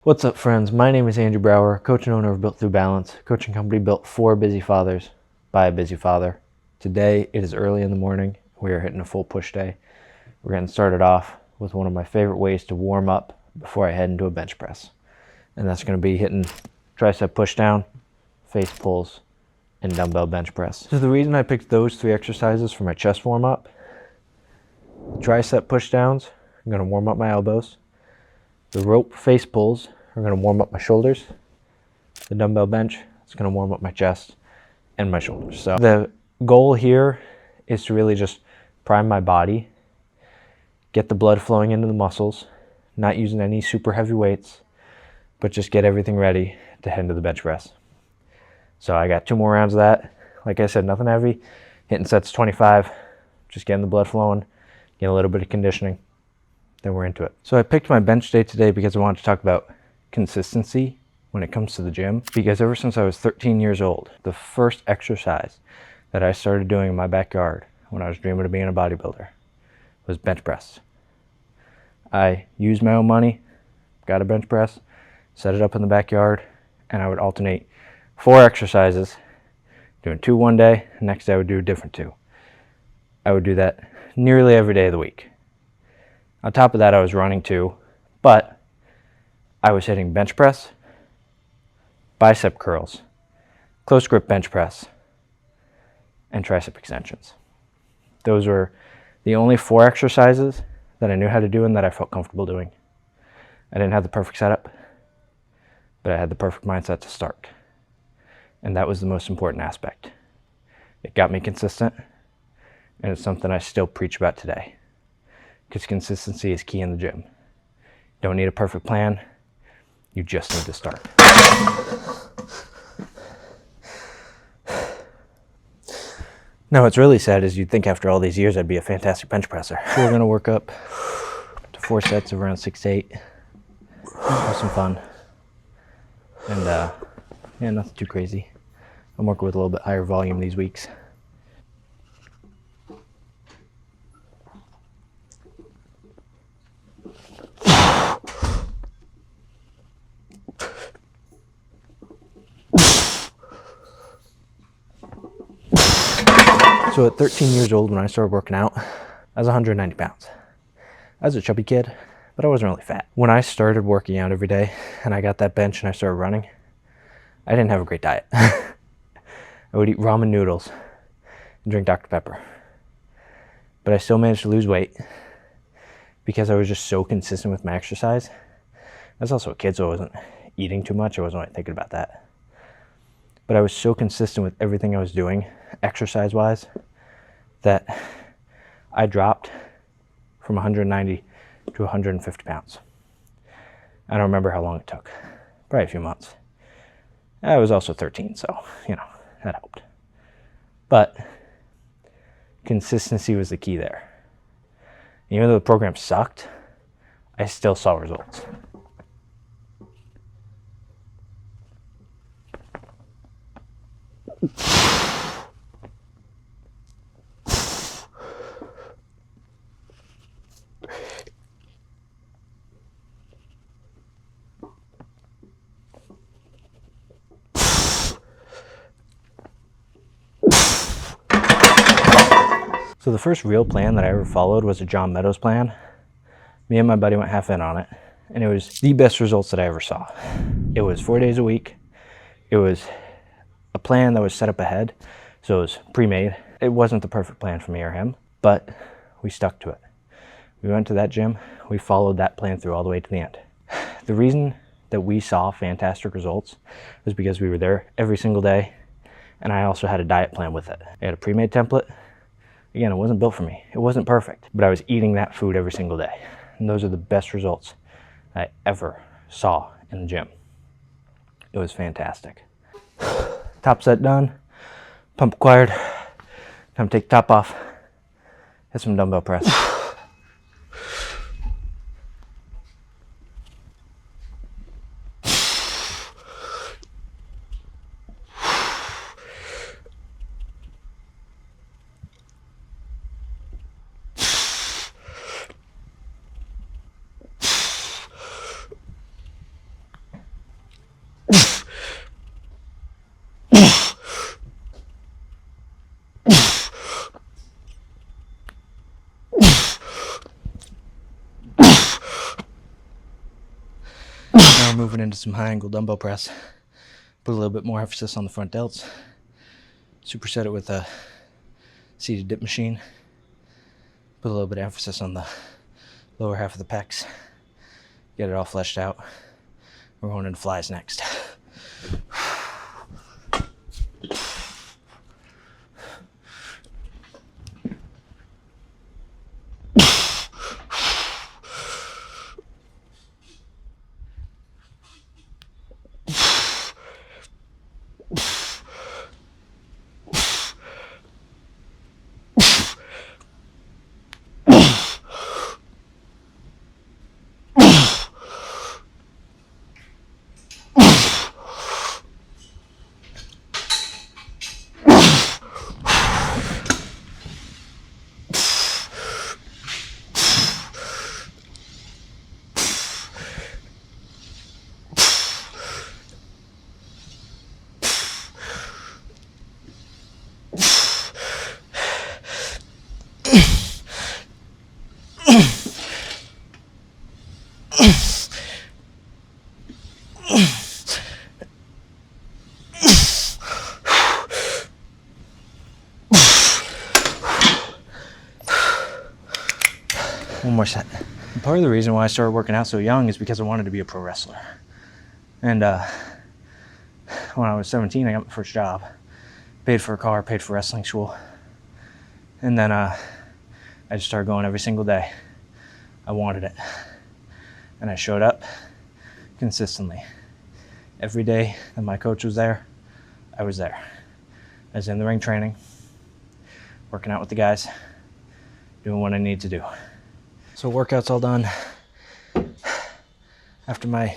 What's up, friends? My name is Andrew Brower, coach and owner of Built Through Balance, coaching company built for busy fathers by a busy father. Today, it is early in the morning. We are hitting a full push day. We're getting started off with one of my favorite ways to warm up before I head into a bench press. And that's going to be hitting tricep push down, face pulls, and dumbbell bench press. So the reason I picked those three exercises for my chest warm up, tricep push downs, I'm going to warm up my elbows. The rope face pulls are going to warm up my shoulders. The dumbbell bench is going to warm up my chest and my shoulders. So the goal here is to really just prime my body, get the blood flowing into the muscles, not using any super heavy weights, but just get everything ready to head into the bench press. So I got 2 more rounds of that. Like I said, nothing heavy. Hitting sets 25, just getting the blood flowing, getting a little bit of conditioning. Then we're into it. So I picked my bench day today because I wanted to talk about consistency when it comes to the gym. Because ever since I was 13 years old, the first exercise that I started doing in my backyard when I was dreaming of being a bodybuilder was bench press. I used my own money, got a bench press, set it up in the backyard, and I would alternate 4 exercises, doing 2 one day, next day I would do a different 2. I would do that nearly every day of the week. On top of that, I was running too, but I was hitting bench press, bicep curls, close grip bench press, and tricep extensions. Those were the only 4 exercises that I knew how to do and that I felt comfortable doing. I didn't have the perfect setup, but I had the perfect mindset to start. And that was the most important aspect. It got me consistent, and it's something I still preach about today. Because consistency is key in the gym. Don't need a perfect plan, you just need to start. Now what's really sad is you'd think after all these years I'd be a fantastic bench presser. So we're gonna work up to 4 sets of around 6 to 8. Have some fun. And yeah, nothing too crazy. I'm working with a little bit higher volume these weeks. So at 13 years old, when I started working out, I was 190 pounds. I was a chubby kid, but I wasn't really fat. When I started working out every day and I got that bench and I started running, I didn't have a great diet. I would eat ramen noodles and drink Dr. Pepper. But I still managed to lose weight because I was just so consistent with my exercise. I was also a kid, so I wasn't eating too much. I wasn't really thinking about that. But I was so consistent with everything I was doing, exercise-wise, that I dropped from 190 to 150 pounds. I don't remember how long it took. Probably a few months. I was also 13, so, that helped. But consistency was the key there. Even though the program sucked, I still saw results. So the first real plan that I ever followed was a John Meadows plan. Me and my buddy went half in on it, and it was the best results that I ever saw. It was 4 days a week. It was a plan that was set up ahead, so it was pre-made. It wasn't the perfect plan for me or him, but we stuck to it. We went to that gym, we followed that plan through all the way to the end. The reason that we saw fantastic results was because we were there every single day, and I also had a diet plan with it. I had a pre-made template. Again, it wasn't built for me. It wasn't perfect, but I was eating that food every single day. And those are the best results I ever saw in the gym. It was fantastic. Top set done, pump acquired. Time to take the top off, hit some dumbbell press. Now we're moving into some high angle dumbbell press. Put a little bit more emphasis on the front delts. Superset it with a seated dip machine. Put a little bit of emphasis on the lower half of the pecs. Get it all fleshed out. We're going into flies next. One more set. And part of the reason why I started working out so young is because I wanted to be a pro wrestler. And when I was 17, I got my first job. Paid for a car, paid for wrestling school. And then I just started going every single day. I wanted it. And I showed up consistently. Every day that my coach was there, I was there. I was in the ring training, working out with the guys, doing what I need to do. So workout's all done. After my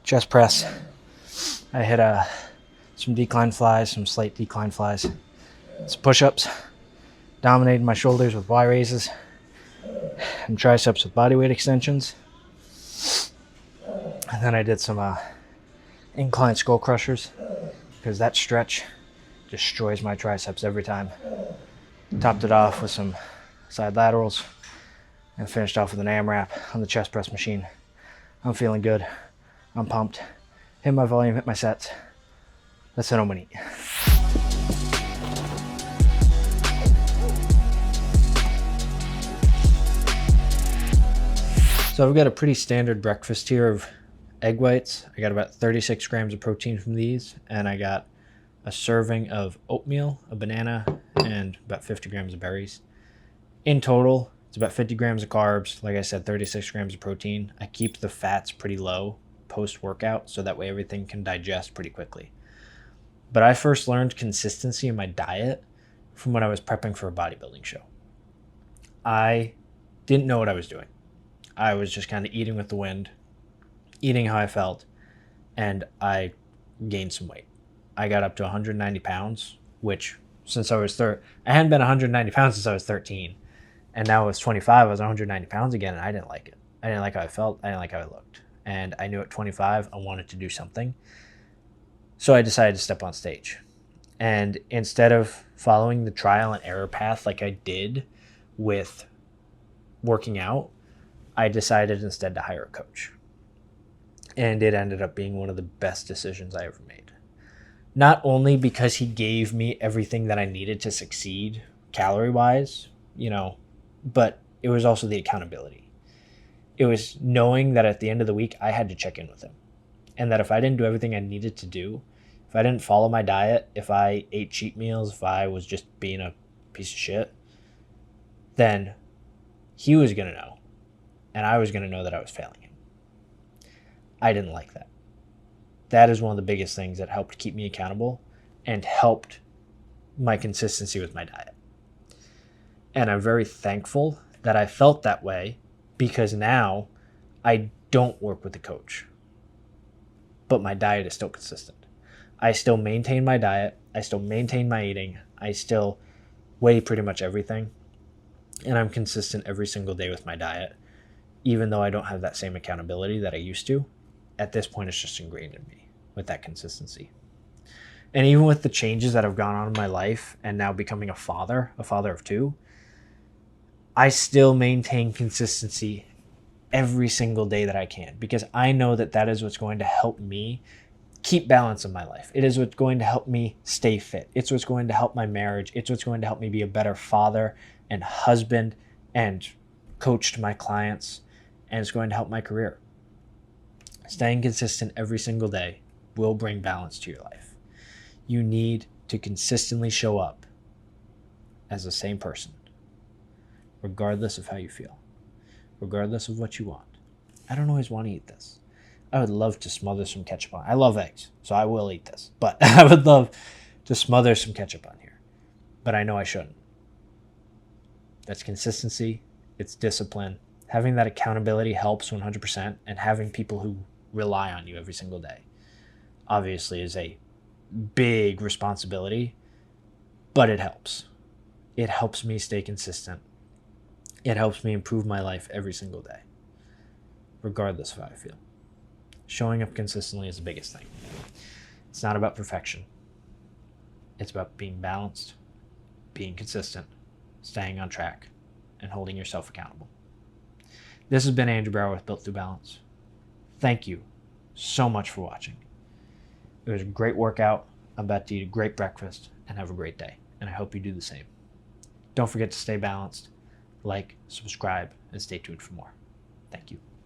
chest press, I hit some decline flies, some slight decline flies, some push-ups, dominated my shoulders with Y raises, and triceps with body weight extensions. And then I did some incline skull crushers, because that stretch destroys my triceps every time. Topped it off with some side laterals, and finished off with an AMRAP on the chest press machine. I'm feeling good. I'm pumped. Hit my volume, hit my sets. That's it, I'm gonna eat. So I've got a pretty standard breakfast here of egg whites. I got about 36 grams of protein from these, and I got a serving of oatmeal, a banana, and about 50 grams of berries. In total, it's about 50 grams of carbs. Like I said, 36 grams of protein. I keep the fats pretty low post-workout so that way everything can digest pretty quickly. But I first learned consistency in my diet from when I was prepping for a bodybuilding show. I didn't know what I was doing. I was just kind of eating with the wind, eating how I felt, and I gained some weight. I got up to 190 pounds, which since I was I hadn't been 190 pounds since I was 13. And now I was 25, I was 190 pounds again, and I didn't like it. I didn't like how I felt. I didn't like how I looked. And I knew at 25, I wanted to do something. So I decided to step on stage. And instead of following the trial and error path like I did with working out, I decided instead to hire a coach. And it ended up being one of the best decisions I ever made. Not only because he gave me everything that I needed to succeed calorie-wise, but it was also the accountability. It was knowing that at the end of the week, I had to check in with him. And that if I didn't do everything I needed to do, if I didn't follow my diet, if I ate cheat meals, if I was just being a piece of shit, then he was going to know. And I was going to know that I was failing him. I didn't like that. That is one of the biggest things that helped keep me accountable and helped my consistency with my diet. And I'm very thankful that I felt that way because now I don't work with a coach. But my diet is still consistent. I still maintain my diet. I still maintain my eating. I still weigh pretty much everything. And I'm consistent every single day with my diet. Even though I don't have that same accountability that I used to, at this point it's just ingrained in me with that consistency. And even with the changes that have gone on in my life and now becoming a father of two, I still maintain consistency every single day that I can, because I know that that is what's going to help me keep balance in my life. It is what's going to help me stay fit. It's what's going to help my marriage. It's what's going to help me be a better father and husband and coach to my clients. And it's going to help my career. Staying consistent every single day will bring balance to your life. You need to consistently show up as the same person, regardless of how you feel, regardless of what you want. I don't always want to eat this. I would love to smother some ketchup on. I love eggs, so I will eat this. But I would love to smother some ketchup on here. But I know I shouldn't. That's consistency. It's discipline. Having that accountability helps 100%, and having people who rely on you every single day obviously is a big responsibility, but it helps. It helps me stay consistent. It helps me improve my life every single day, regardless of how I feel. Showing up consistently is the biggest thing. It's not about perfection. It's about being balanced, being consistent, staying on track, and holding yourself accountable. This has been Andrew Brower with Built Through Balance. Thank you so much for watching. It was a great workout. I'm about to eat a great breakfast and have a great day, and I hope you do the same. Don't forget to stay balanced, like, subscribe, and stay tuned for more. Thank you.